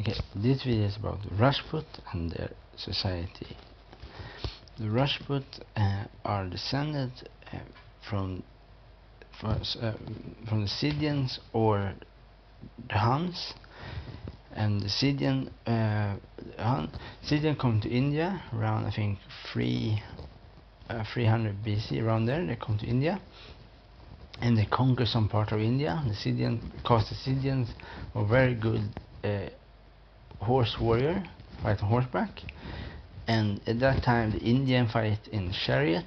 Okay, this video is about Rajput and their society. The Rajput are descended from the Scythians or the Huns, and the Scythian come to India around, I think, 300 BC, around there. They come to India and they conquer some part of India. Because the Scythians were very good horse warrior, fight on horseback, and at that time the Indian fight in chariot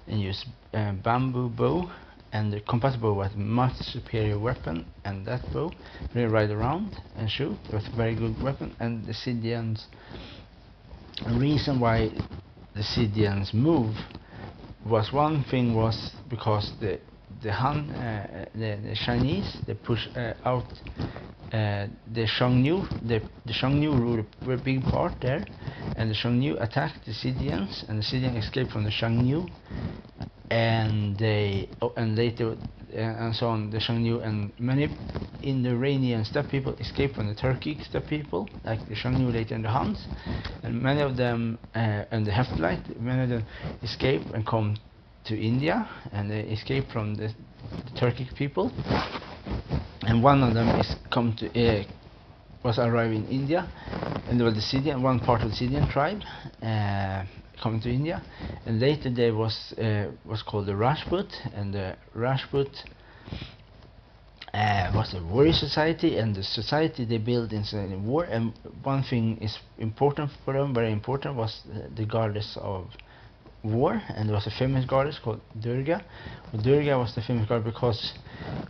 and use bamboo bow, and the compatible was much superior weapon, and that bow they ride around and shoot. It was a very good weapon. And the Scythians, the reason why the Scythians move was, one thing was because the Chinese, they push out the Xiongnu. The Xiongnu ruled a very big part there, and the Xiongnu attacked the Scythians, and the Scythians escaped from the Xiongnu, and later and so on. The Xiongnu and many Indo-Iranian steppe people escaped from the Turkic steppe people, like the Xiongnu later and the Huns, and many of them and the Hephthalites, many of them escape and come to India, and they escape from the Turkic people. And one of them was arriving in India, and there was the Scythian, one part of the Scythian tribe coming to India, and later there was called the Rajput, and the Rajput was a warrior society, and the society they built in war. And one thing is important for them, very important, was the goddess of war, and there was a famous goddess called Durga. Durga was the famous god because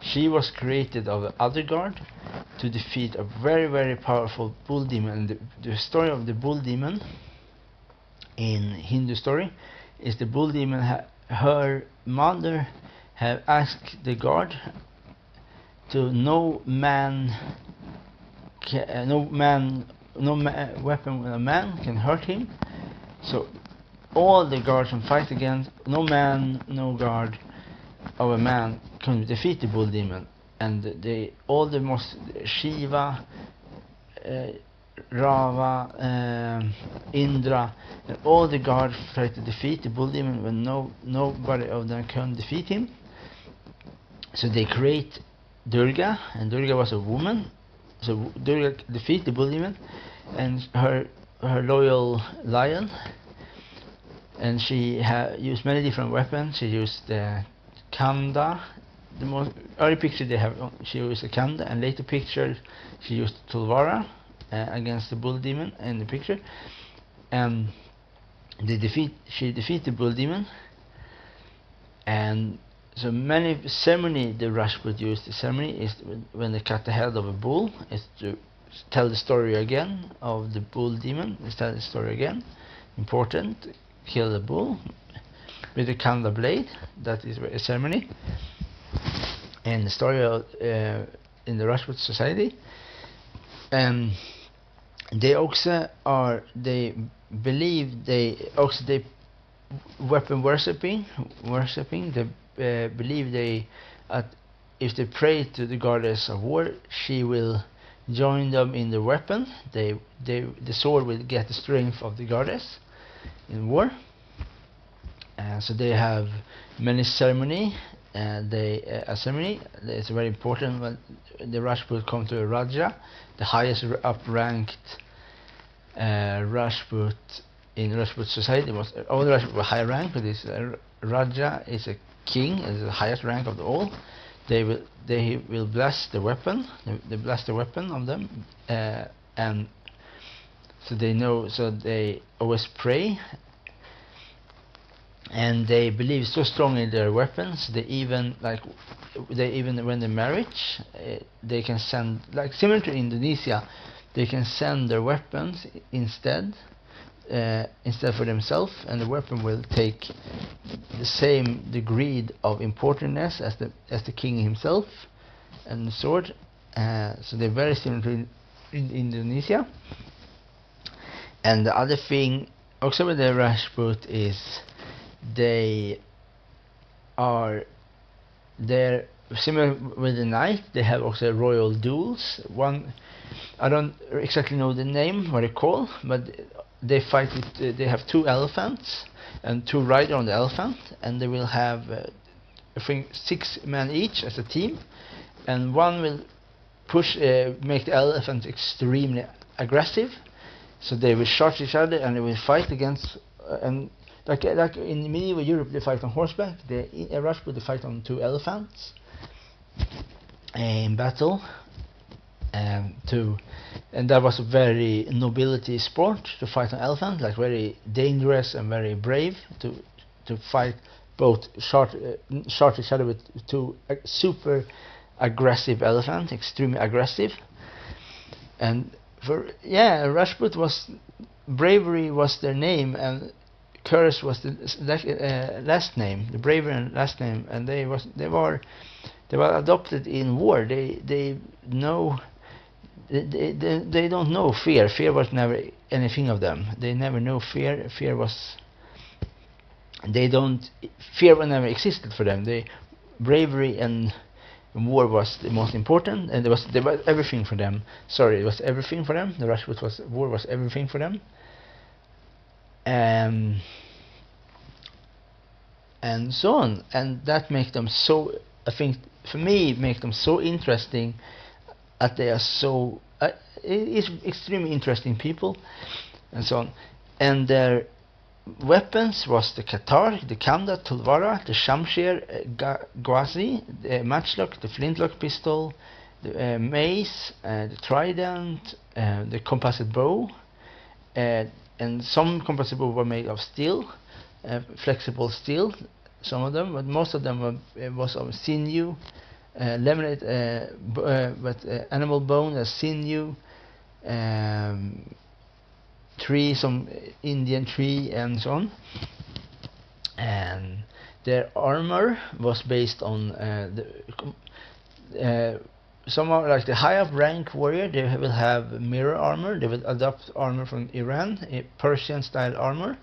she was created of the other god to defeat a very, very powerful bull demon. And the story of the bull demon in Hindu story is the bull demon, her mother have asked the god to no weapon with a man can hurt him. So all the guards can fight against, no guard of a man can defeat the bull demon. And Shiva, Rava, Indra, and all the gods tried to defeat the bull demon when nobody of them can defeat him. So they create Durga, and Durga was a woman. So Durga defeat the bull demon and her loyal lion. And she used many different weapons. She used the Kanda. The most early picture they have, she used the Kanda, and later picture she used Tulvara against the bull demon in the picture. And she defeated the bull demon. And so many ceremony the Rajput used. The ceremony is when they cut the head of a bull, is to tell the story again of the bull demon. They tell the story again. Important. Kill the bull with a Kanda blade. That is a ceremony. And the story of in the Rajput society. And they also believe they weapon worshipping. They believe if they pray to the goddess of war, she will join them in the weapon. The sword will get the strength of the goddess in war. So they have many ceremony. A ceremony is very important when the Rajput come to a Raja, the highest up-ranked Rajput in Rajput society. All the Rajput were high rank, but this Raja is a king, is the highest rank of all. They will bless the weapon. They bless the weapon of them, and so they know. So they always pray. And they believe so strongly in their weapons. They even when the marriage, they can send, like similar to Indonesia, they can send their weapons instead for themselves, and the weapon will take the same degree of importance as the king himself and the sword. So they're very similar to in Indonesia. And the other thing also with the Rajput is their similar with the knight, they have also royal duels. One, I don't exactly know the name, what they call, but they fight with, they have 2 elephants and 2 rider on the elephant, and they will have I think 6 men each as a team, and one will push, make the elephant extremely aggressive, so they will charge each other and they will fight against, and like in medieval Europe they fight on horseback. In Rajput they fight on 2 elephants in battle, and that was a very nobility sport to fight an elephant, like very dangerous and very brave to fight both charge each other with 2 super aggressive elephants, extremely aggressive. And Rajput was, bravery was their name, and courage was the last name, the bravery and last name, and they were adopted in war. They don't know fear. Fear was never anything of them. They never know fear. Fear never existed for them. Bravery and war was the most important, and there was everything for them. It was everything for them. The Rajput war was everything for them. And so on, and that makes them so, I think for me, make them so interesting, that they are so it's extremely interesting people, and so on. And their weapons was the katar, the kanda, tulwara, the shamsher, gwazi, the matchlock, the flintlock pistol, the mace, the trident, the composite bow, and some composite bow were made of steel, flexible steel, some of them, but most of them was of sinew, laminate, animal bone as sinew, tree, some Indian tree, and so on. And their armor was based on somehow like the high up rank warrior. They will have mirror armor. They will adopt armor from Iran, Persian style armor.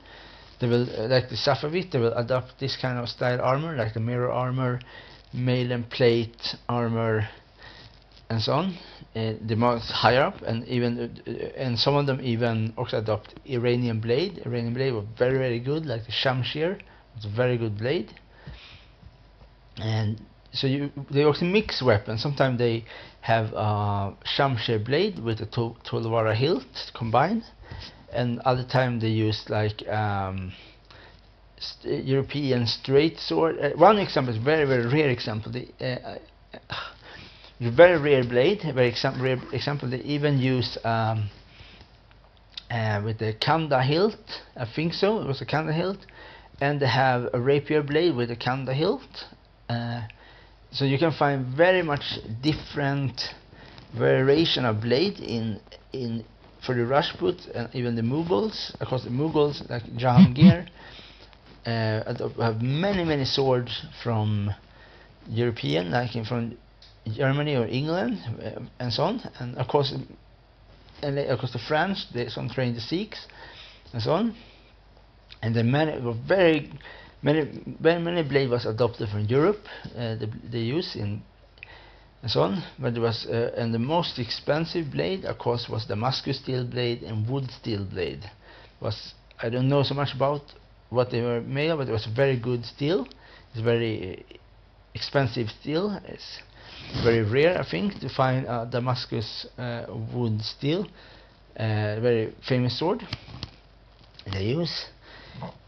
They will, like the Safavid, they will adopt this kind of style armor, like the mirror armor, mail and plate armor, and so on. The most higher up, and even and some of them even also adopt Iranian blade. Iranian blade was very, very good, like the Shamshir. It's a very good blade. And so they also mix weapons. Sometimes they have a Shamshir blade with a Tulwara hilt combined, and other time they use like European straight sword. One example is very, very rare example. The very rare blade, rare example. They even use with the kanda hilt. I think so. It was a kanda hilt, and they have a rapier blade with a kanda hilt. So you can find very much different variation of blade in for the Rajput and even the Mughals. Of course, the Mughals like Jahangir have many swords from European, like from Germany or England, and so on. And of course, the French, they some trained the Sikhs, and so on. And then many blade was adopted from Europe. They use in and so on. But there was and the most expensive blade, of course, was Damascus steel blade and wood steel blade. I don't know so much about what they were made of, but it was very good steel. It's very expensive steel. It's very rare, I think, to find Damascus wood steel. Very famous sword they use.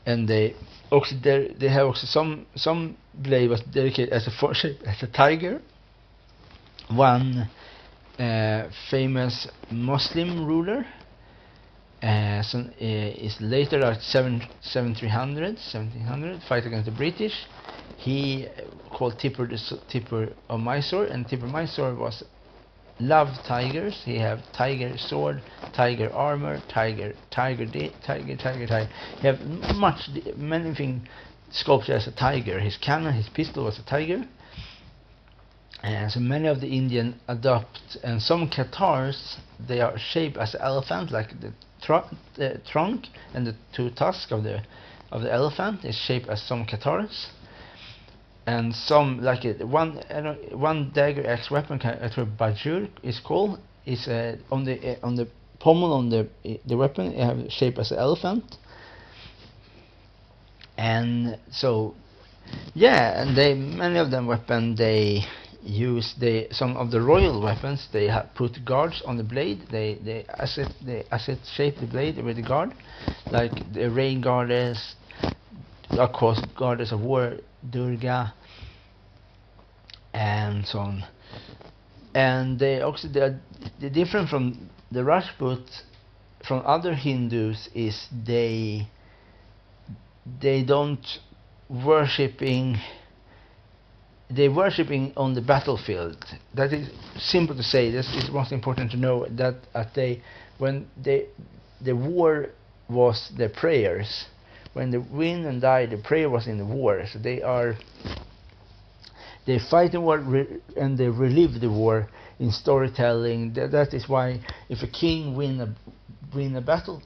And they have also some blade was dedicated as a as a tiger. One famous Muslim ruler is later at 1700 fight against the British. He called Tipper of Mysore, and Tipper of Mysore was loved tigers. He have tiger sword, tiger armor, tiger. He have many things sculpted as a tiger. His cannon, his pistol was a tiger. And so many of the Indian adopt, and some Qatars, they are shaped as an elephant, like the trunk and the 2 tusks of the elephant is shaped as some Qatars. and some like one dagger axe weapon, bajur is called, is on the pommel on the weapon. It have shape as an elephant, and so yeah, and many of them weapon they use some of the royal weapons they have put guards on the blade. They asset shape the blade with the guard, like the rain goddess, of course goddess of war Durga, and so on. And they also the different from the Rajput from other Hindus is they don't worshipping on the battlefield. That is simple to say. This is most important to know, that the war was the prayers. When they win and die, the prayer was in the war. So they fight the war and they relive the war in storytelling. That is why if a king win a battle,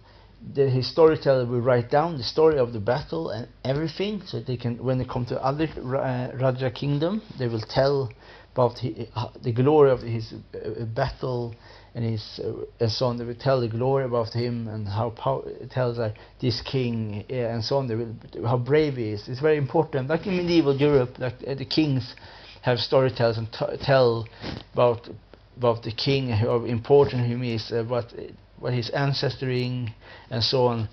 his storyteller will write down the story of the battle and everything, so they can, when they come to other Raja kingdom, they will tell about the glory of his battle and his so on. They will tell the glory about him and how it tells this king and so on. They will, how brave he is. It's very important. Like in medieval Europe, like the kings have storytellers and tell about the king, how important he is, what his ancestry and so on.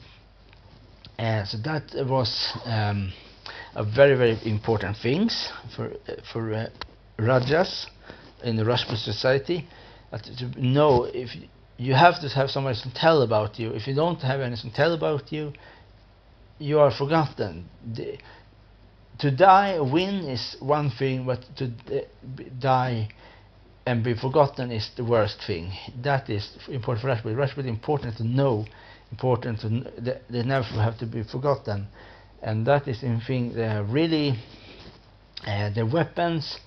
So that was a very, very important things for Rajas in the Rajput society. To know, if you have to have somebody to tell about you. If you don't have anything to tell about you, you are forgotten. To die or win is one thing, but to die and be forgotten is the worst thing. That is important for Rajput. Rajput is important to know, they never have to be forgotten, and that is the thing. Really, the weapons.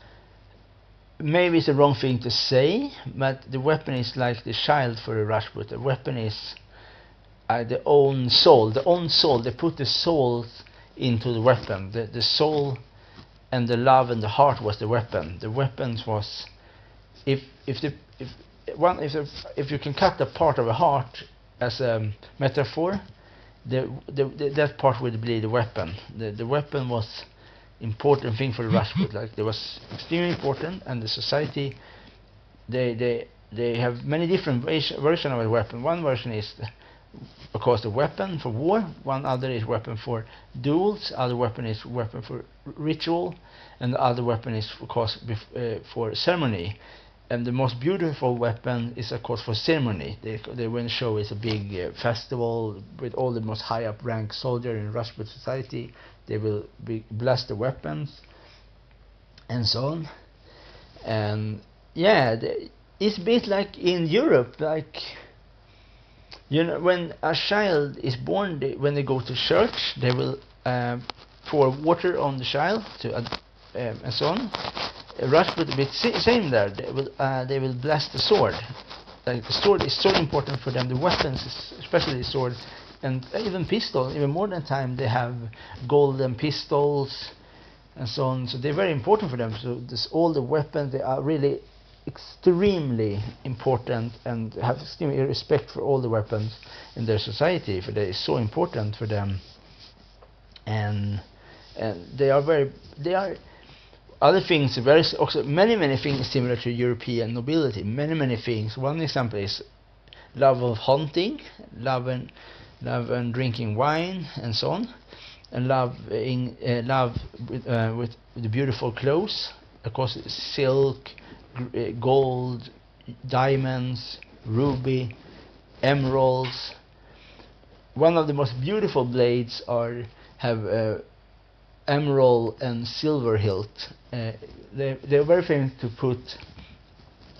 Maybe it's the wrong thing to say, but the weapon is like the child for a Rajput. The weapon is the own soul. The own soul. They put the soul into the weapon. The soul and the love and the heart was the weapon. The weapons was, if you can cut a part of a heart as a metaphor, that part would be the weapon. The weapon was important thing for the Rajput. Like, it was extremely important, and the society they have many different versions of a weapon. One version is of course the weapon for war, one other is weapon for duels, other weapon is weapon for ritual, and the other weapon is of course for ceremony. And the most beautiful weapon is of course for ceremony. They when show is a big festival with all the most high up rank soldier in Rajput society. They will bless the weapons and so on. And yeah, it's a bit like in Europe, like, you know, when a child is born, when they go to church, they will pour water on the child and so on. Rajput a bit same there. They will bless the sword. Like, the sword is so important for them. The weapons, especially the sword, and even pistol. Even modern time, they have golden pistols and so on. So they're very important for them. So all the weapons, they are really extremely important and have extreme respect for all the weapons in their society, for they is so important for them. And they are other things, also many things similar to European nobility. Many things. One example is love of hunting, love and drinking wine and so on, and love with the beautiful clothes, of course, silk, gold, diamonds, ruby, emeralds. One of the most beautiful blades have emerald and silver hilt. They're very famous to put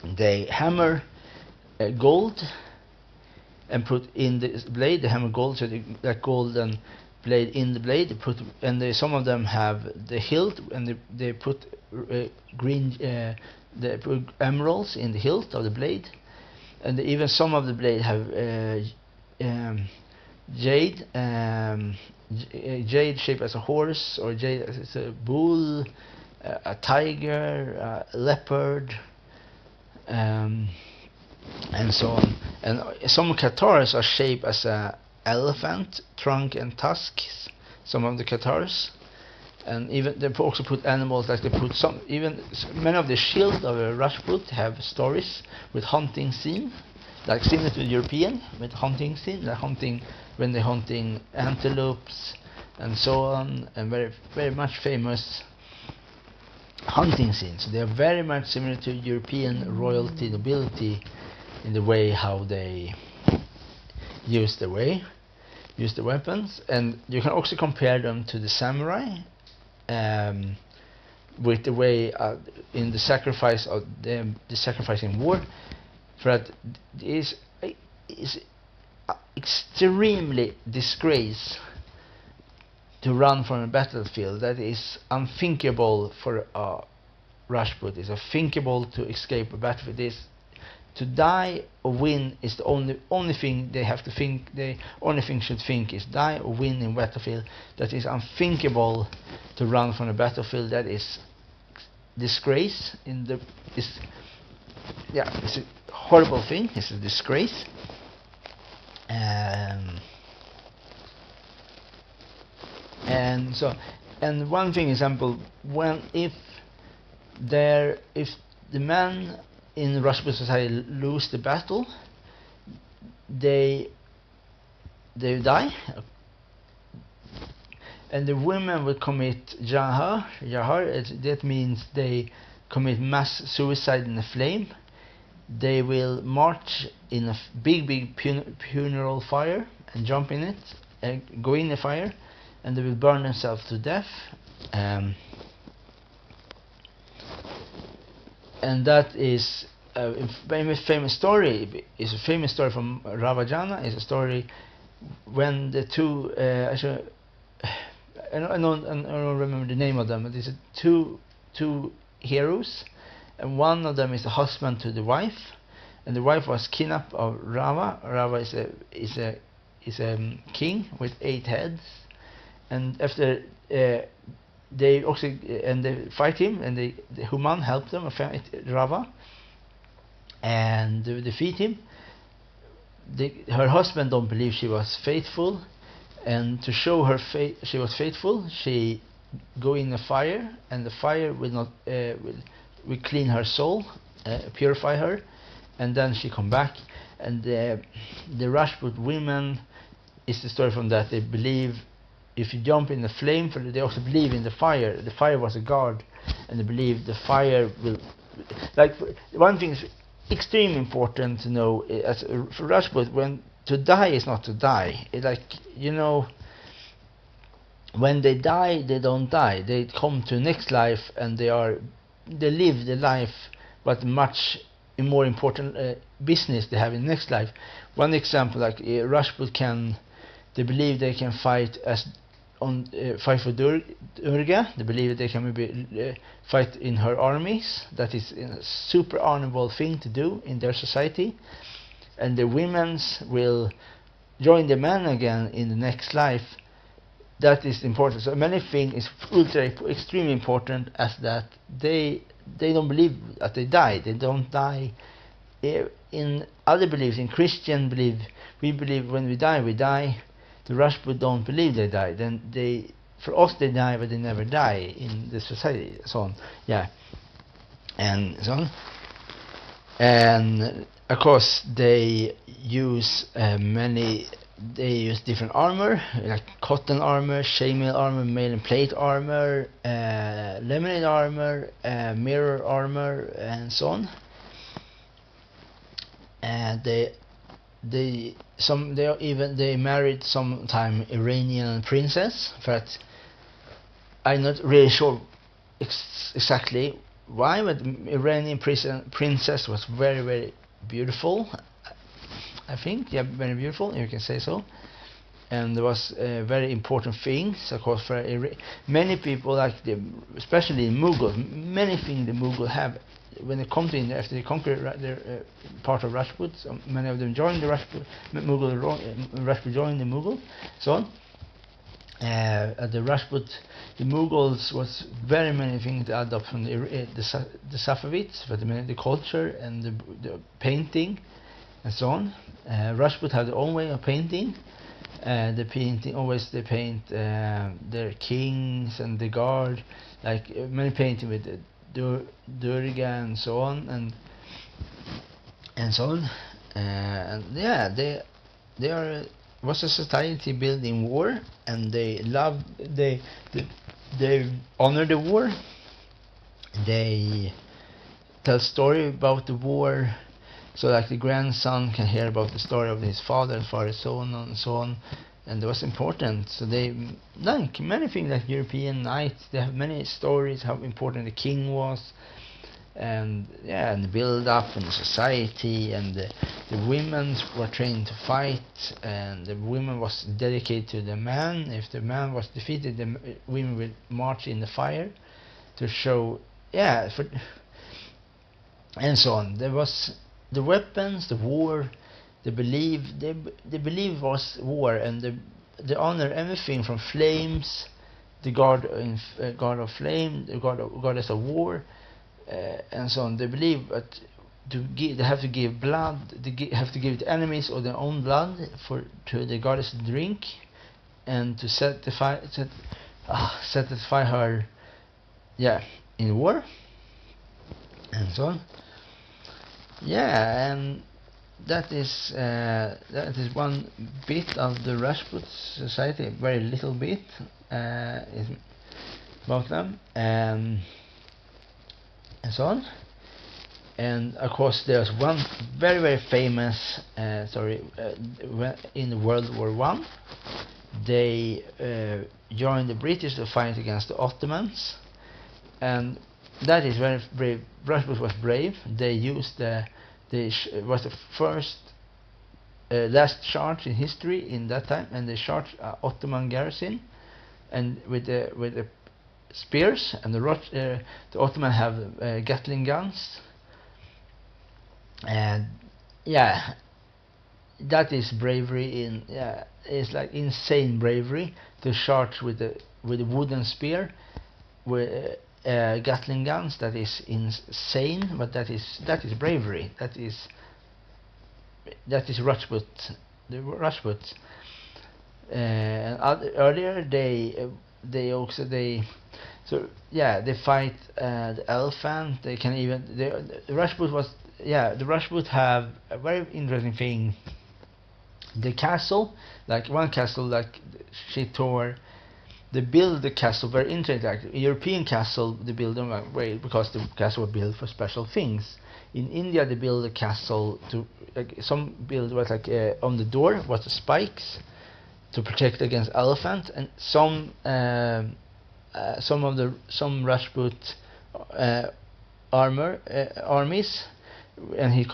the hammer gold and put in the blade, the hammer gold, so that golden blade in the blade. They put, and some of them have the hilt, and they put green, they put emeralds in the hilt of the blade, and even some of the blade have jade, jade shaped as a horse, or jade as a bull, a tiger, a leopard, and so on. And some Qatars are shaped as a elephant, trunk and tusks. Some of the Qatars, and even they also put animals like they put some. Even many of the shields of a Rajput have stories with hunting scene, like similar to the European with hunting scene, like hunting when they're hunting antelopes and so on, and very much famous hunting scenes. They are very much similar to European royalty nobility in the way how they use the weapons, and you can also compare them to the samurai with the way in the sacrifice of the sacrifice in war. For that is extremely disgrace to run from a battlefield. That is unthinkable for Rajput. It's unthinkable to escape a battlefield. To die or win is the only thing they have to think. The only thing should think is die or win in battlefield. That is unthinkable to run from a battlefield. That is disgrace. It's a horrible thing. It's a disgrace. And so, and one thing example, if the men in Rajput society lose the battle, they die, and the women will commit jahar. That means they commit mass suicide in a flame. They will march in a big funeral fire and jump in it, and go in the fire, and they will burn themselves to death. And that is a famous story. It's a famous story from Ravajana. It's a story when the two I don't remember the name of them, but it's two heroes, and one of them is the husband to the wife, and the wife was kidnapped of Rava. Rava is a king with 8 heads, and after they also they fight him, and the Human help them fight Rava and defeat him. Her husband don't believe she was faithful, and to show her she was faithful, she go in a fire, and the fire will not will clean her soul, purify her, and then she come back. And the Rajput women is the story from that. They believe if you jump in the flame, they also believe in the fire. The fire was a guard, and they believe the fire will. Like one thing is extremely important to know as for Rajput, when to die is not to die. It when they die, they don't die. They come to next life, and they live the life, but much more important business they have in next life. One example, like Rajput they believe they can fight fight for Durga. They believe they can maybe fight in her armies. That is a super honorable thing to do in their society. And the women will join the men again in the next life. That is important. So many things is extremely important, as that they don't believe that they die. They don't die. In other beliefs, in Christian belief, we believe when we die, we die. The Rajput don't believe they die. Then for us they die, but they never die in the society. So on, and so on. And of course they use different armor, like cotton armor, chainmail armor, mail and plate armor, lemonade armor, mirror armor, and so on. And they married sometime Iranian princess. In fact, I'm not really sure exactly why, but Iranian princess was very, very beautiful. I think, very beautiful, you can say so. And there was very important things, of course, for many people, like especially in Mughal, many things the Mughal have. When they come to after they conquer their part of Rajput, so many of them joined the Rajput. Rajput joined the Mughal, so on. The Rajput, the Mughals was very many things they adopt from the Safavids, but the culture and the painting and so on. Rajput had their own way of painting. The painting always they paint their kings and the guard, like many painting with Durga and so on and so on. And yeah, they are was a society built in war, and they honor the war. They tell story about the war, so like the grandson can hear about the story of his father, son, and so on. And it was important. So they like many things like European knights. They have many stories how important the king was, and yeah, and the build up in the society, and the women were trained to fight, and the women was dedicated to the man. If the man was defeated, the women would march in the fire to show, yeah, and so on. There was the weapons, the war, the belief. The belief was war, and the honor everything from flames, the god of flame, the goddess of war. And so on. They believe that they have to give blood. They have to give the enemies or their own blood to the goddess to drink, and to satisfy her, yeah, in war, and so on. Yeah, and that is one bit of the Rajput society. A very little bit is about them. And so on. And of course there's one very very famous story in World War I. They joined the British to fight against the Ottomans, and that is very brave. Rajput was brave. They used was the first last charge in history in that time, and they charged Ottoman garrison, and with the spears, and the Ottoman have Gatling guns, and yeah, that is bravery it's like insane bravery to charge with a wooden spear with Gatling guns. That is insane, but that is bravery. That is Rajput, the Rajputs. Earlier they fight the elephant. They can even the Rajput have a very interesting thing. The castle, like one castle, like Chitor, they build the castle very interesting. Like European castle, they build them because the castle was built for special things. In India, they build the castle to some build was like on the door was the spikes to protect against elephant, and some Rajput armies, and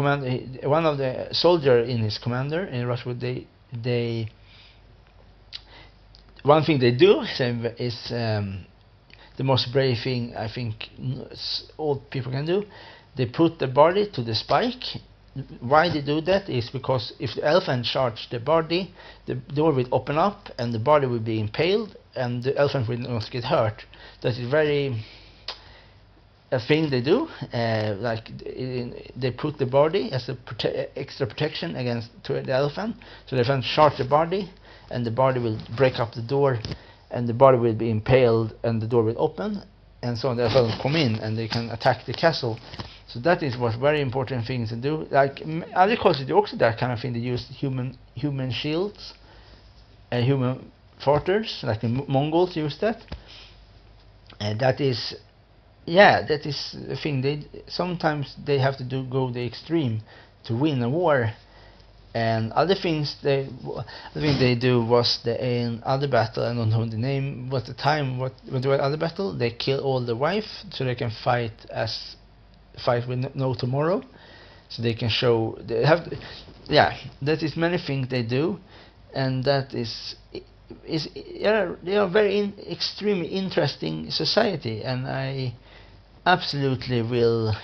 one of the soldier in his commander in Rajput, they one thing they do is the most brave thing I think all people can do. They put the body to the spike. Why they do that is because if the elephant charged the body, the door will open up and the body will be impaled, and the elephant will not get hurt. That is very a thing they do. They put the body as a extra protection against the elephant. So the elephant charge the body, and the body will break up the door, and the body will be impaled, and the door will open, and so on. The elephant come in and they can attack the castle. So that is what very important things to do. Like other cultures do also that kind of thing. They use human shields, human forters, like the Mongols use that. And that is the thing. Sometimes they have to go the extreme to win a war. And other things they do was in other battle. I don't know the name, what the time, what the other battle. They kill all the wife so they can fight with no tomorrow, so they can show they have. That is many things they do, and that they are very extremely interesting society, and I absolutely will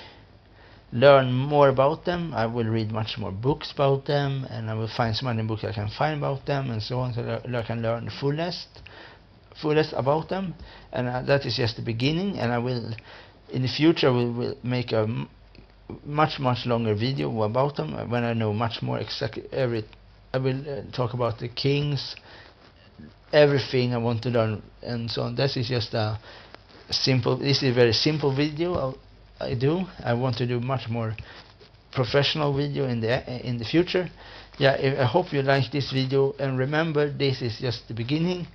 learn more about them. I will read much more books about them, and I will find so many books I can find about them, and so on, so that I can learn the fullest fullest about them, and that is just the beginning. And I will, in the future, will make a much longer video about them when I know much more exactly I will talk about the kings, everything I want to learn, and so on. This is just a simple. This is a very simple video I do. I want to do much more professional video in the future. Yeah, I hope you like this video, and remember, this is just the beginning,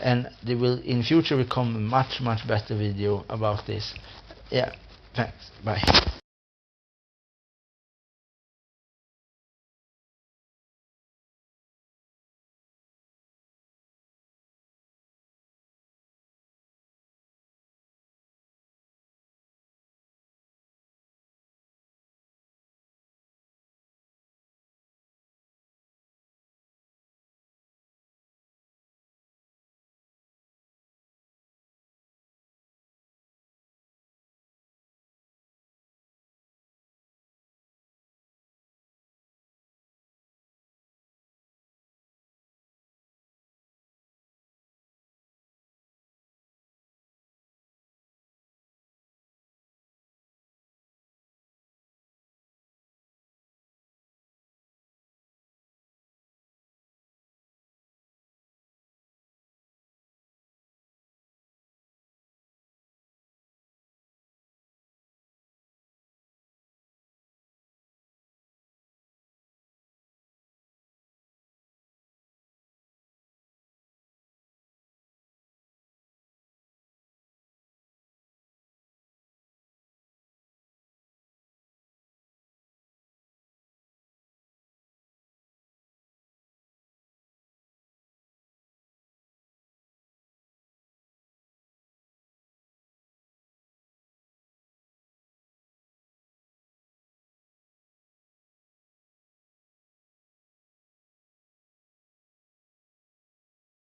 and there will in future will come a much better video about this. Yeah, thanks, bye.